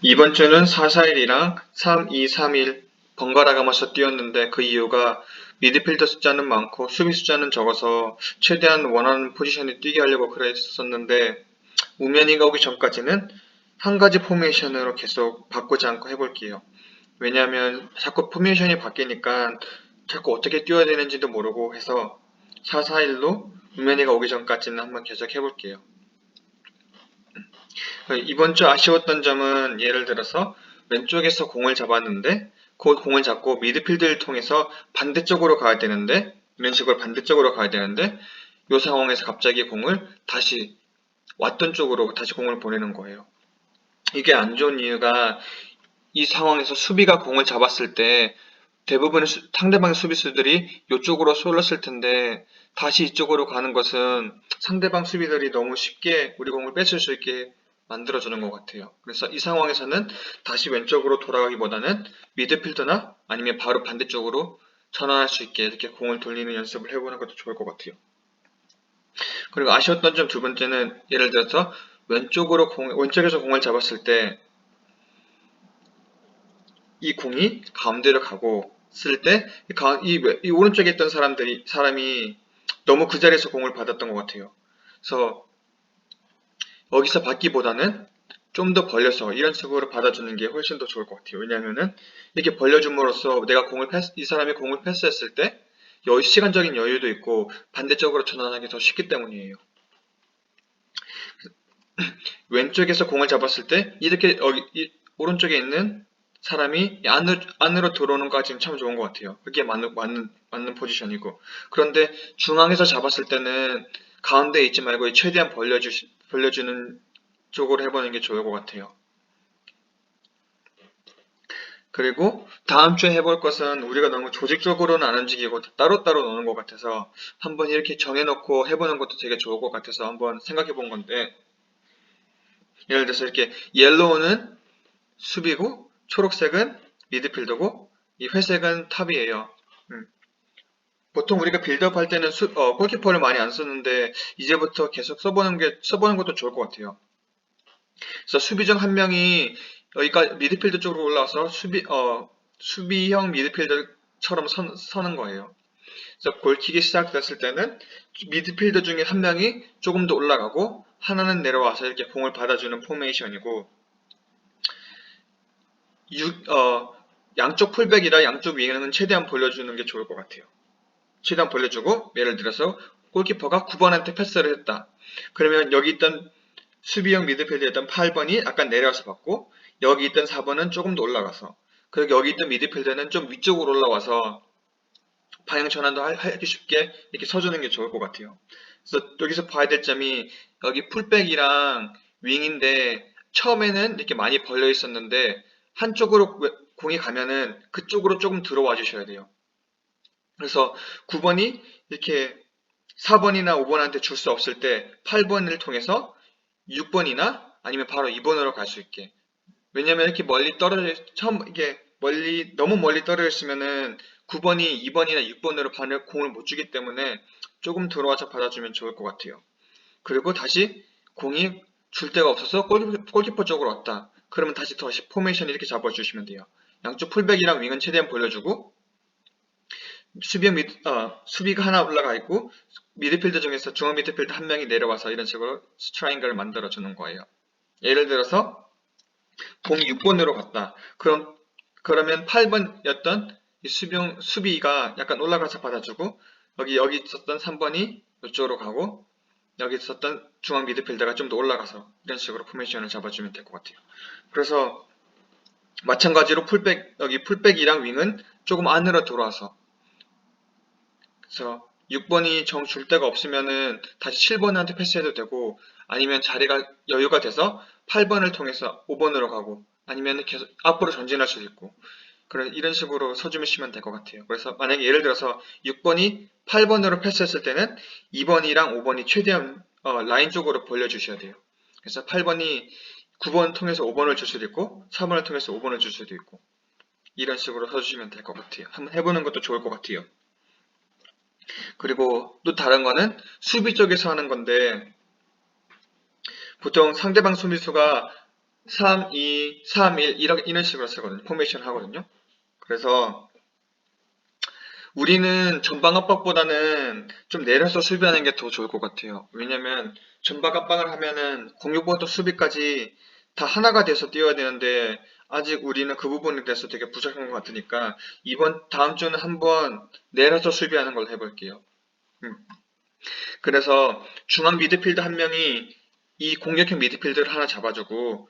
이번 주는 4-4-1이랑 3-2-3-1 번갈아 가면서 뛰었는데 그 이유가 미드필더 숫자는 많고 수비 숫자는 적어서 최대한 원하는 포지션에 뛰게 하려고 그랬었는데 우면이가 오기 전까지는 한 가지 포메이션으로 계속 바꾸지 않고 해볼게요. 왜냐하면 자꾸 포메이션이 바뀌니까 자꾸 어떻게 뛰어야 되는지도 모르고 해서 4-4-1로 우면이가 오기 전까지는 한번 계속 해볼게요. 이번 주 아쉬웠던 점은 예를 들어서 왼쪽에서 공을 잡았는데 그 공을 잡고 미드필드를 통해서 반대쪽으로 가야 되는데 이런 식으로 반대쪽으로 가야 되는데 이 상황에서 갑자기 공을 다시 왔던 쪽으로 다시 공을 보내는 거예요. 이게 안 좋은 이유가 이 상황에서 수비가 공을 잡았을 때 대부분의 상대방의 수비수들이 이쪽으로 쏠렸을 텐데 다시 이쪽으로 가는 것은 상대방 수비들이 너무 쉽게 우리 공을 뺏을 수 있게 만들어주는 것 같아요. 그래서 이 상황에서는 다시 왼쪽으로 돌아가기보다는 미드필더나 아니면 바로 반대쪽으로 전환할 수 있게 이렇게 공을 돌리는 연습을 해보는 것도 좋을 것 같아요. 그리고 아쉬웠던 점 두 번째는 예를 들어서 왼쪽에서 공을 잡았을 때 이 공이 가운데로 가고 쓸 때 이 오른쪽에 있던 사람이 너무 그 자리에서 공을 받았던 것 같아요. 그래서 여기서 받기보다는 좀 더 벌려서 이런 식으로 받아주는 게 훨씬 더 좋을 것 같아요. 왜냐하면은 이렇게 벌려줌으로써 이 사람이 공을 패스했을 때 시간적인 여유도 있고 반대쪽으로 전환하기 더 쉽기 때문이에요. 왼쪽에서 공을 잡았을 때 이렇게 오른쪽에 있는 사람이 안으로 들어오는 것까지는 참 좋은 것 같아요. 그게 맞는 포지션이고. 그런데 중앙에서 잡았을 때는 가운데에 있지 말고 최대한 벌려주는 쪽으로 해보는 게 좋을 것 같아요. 그리고 다음 주에 해볼 것은 우리가 너무 조직적으로는 안 움직이고 따로따로 노는 것 같아서 한번 이렇게 정해놓고 해보는 것도 되게 좋을 것 같아서 한번 생각해 본 건데 예를 들어서 이렇게 옐로우는 수비고 초록색은 미드필더고 이 회색은 탑이에요. 보통 우리가 빌드업 할 때는 골키퍼를 많이 안 쓰는데 이제부터 계속 써보는 것도 좋을 것 같아요. 그래서 수비중 한 명이 여기가 미드필더 쪽으로 올라와서 수비형 미드필더처럼 서는 거예요. 그래서 골킥이 시작됐을 때는 미드필더 중에 한 명이 조금 더 올라가고 하나는 내려와서 이렇게 공을 받아주는 포메이션이고 양쪽 풀백이라 양쪽 윙은 최대한 벌려주는 게 좋을 것 같아요. 최대한 벌려주고 예를 들어서 골키퍼가 9번한테 패스를 했다. 그러면 여기 있던 수비형 미드필더였던 8번이 약간 내려와서 받고 여기 있던 4번은 조금 더 올라가서 그리고 여기 있던 미드필더는 좀 위쪽으로 올라와서 방향 전환도 하기 쉽게 이렇게 서주는 게 좋을 것 같아요. 그래서 여기서 봐야 될 점이 여기 풀백이랑 윙인데 처음에는 이렇게 많이 벌려 있었는데 한쪽으로 공이 가면은 그쪽으로 조금 들어와 주셔야 돼요. 그래서 9번이 이렇게 4번이나 5번한테 줄 수 없을 때 8번을 통해서 6번이나 아니면 바로 2번으로 갈 수 있게. 왜냐면 이렇게 너무 멀리 떨어져 있으면은 9번이 2번이나 6번으로 공을 못 주기 때문에 조금 들어와서 받아주면 좋을 것 같아요. 그리고 다시 공이 줄 데가 없어서 골키퍼 쪽으로 왔다. 그러면 다시 포메이션 이렇게 잡아주시면 돼요. 양쪽 풀백이랑 윙은 최대한 벌려주고 수비가 하나 올라가 있고 미드필더 중에서 중앙 미드필더 한 명이 내려와서 이런 식으로 스트라잉글을 만들어 주는 거예요. 예를 들어서 공이 6번으로 갔다. 그러면 8번이었던 수비가 약간 올라가서 받아주고 여기 있었던 3번이 이쪽으로 가고 여기 있었던 중앙 미드필더가 좀 더 올라가서 이런 식으로 포메이션을 잡아주면 될 것 같아요. 그래서 마찬가지로 여기 풀백이랑 윙은 조금 안으로 들어와서 그래서 6번이 정 줄 데가 없으면은 다시 7번한테 패스해도 되고 아니면 자리가 여유가 돼서 8번을 통해서 5번으로 가고 아니면 계속 앞으로 전진할 수도 있고 이런 식으로 서주시면 될 것 같아요. 그래서 만약에 예를 들어서 6번이 8번으로 패스했을 때는 2번이랑 5번이 최대한 라인 쪽으로 벌려주셔야 돼요. 그래서 8번이 9번 통해서 5번을 줄 수도 있고 3번을 통해서 5번을 줄 수도 있고 이런 식으로 서주시면 될 것 같아요. 한번 해보는 것도 좋을 것 같아요. 그리고 또 다른 거는 수비 쪽에서 하는 건데 보통 상대방 수비수가 3, 2, 3, 1 이런 식으로 쓰거든요. 포메이션 하거든요. 그래서 우리는 전방 압박보다는 좀 내려서 수비하는 게 더 좋을 것 같아요. 왜냐면 전방 압박을 하면은 공격부터 수비까지 다 하나가 돼서 뛰어야 되는데 아직 우리는 그 부분에 대해서 되게 부족한 것 같으니까 다음 주는 한번 내려서 수비하는 걸 해볼게요. 음. 그래서 중앙 미드필더 한 명이 이 공격형 미드필더를 하나 잡아주고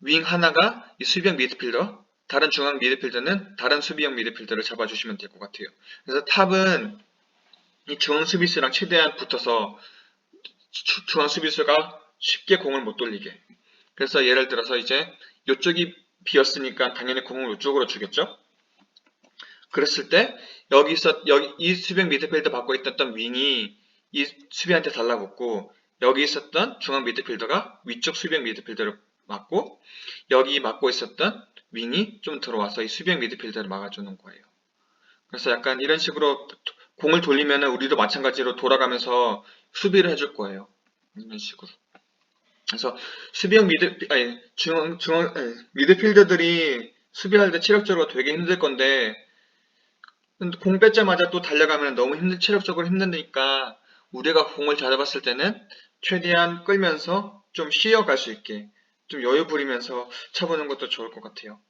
윙 하나가 이 수비형 미드필더, 다른 중앙 미드필더는 다른 수비형 미드필더를 잡아주시면 될 것 같아요. 그래서 탑은 이 중앙 수비수랑 최대한 붙어서 중앙 수비수가 쉽게 공을 못 돌리게. 그래서 예를 들어서 이제 이쪽이 비었으니까 당연히 공을 이쪽으로 주겠죠? 그랬을 때 여기 이 수비형 미드필더 받고 있었던 윙이 이 수비한테 달라붙고 여기 있었던 중앙 미드필더가 위쪽 수비형 미드필더를 맞고 여기 맡고 있었던 윙이 좀 들어와서 이 수비형 미드필더를 막아주는 거예요. 그래서 약간 이런 식으로 공을 돌리면 우리도 마찬가지로 돌아가면서 수비를 해줄 거예요. 이런 식으로. 그래서 수비형 미드필더들이 수비할 때 체력적으로 되게 힘들 건데 공 뺏자마자 또 달려가면 너무 체력적으로 힘드니까 우리가 공을 잡았을 때는 최대한 끌면서 좀 쉬어갈 수 있게 좀 여유 부리면서 쳐보는 것도 좋을 것 같아요.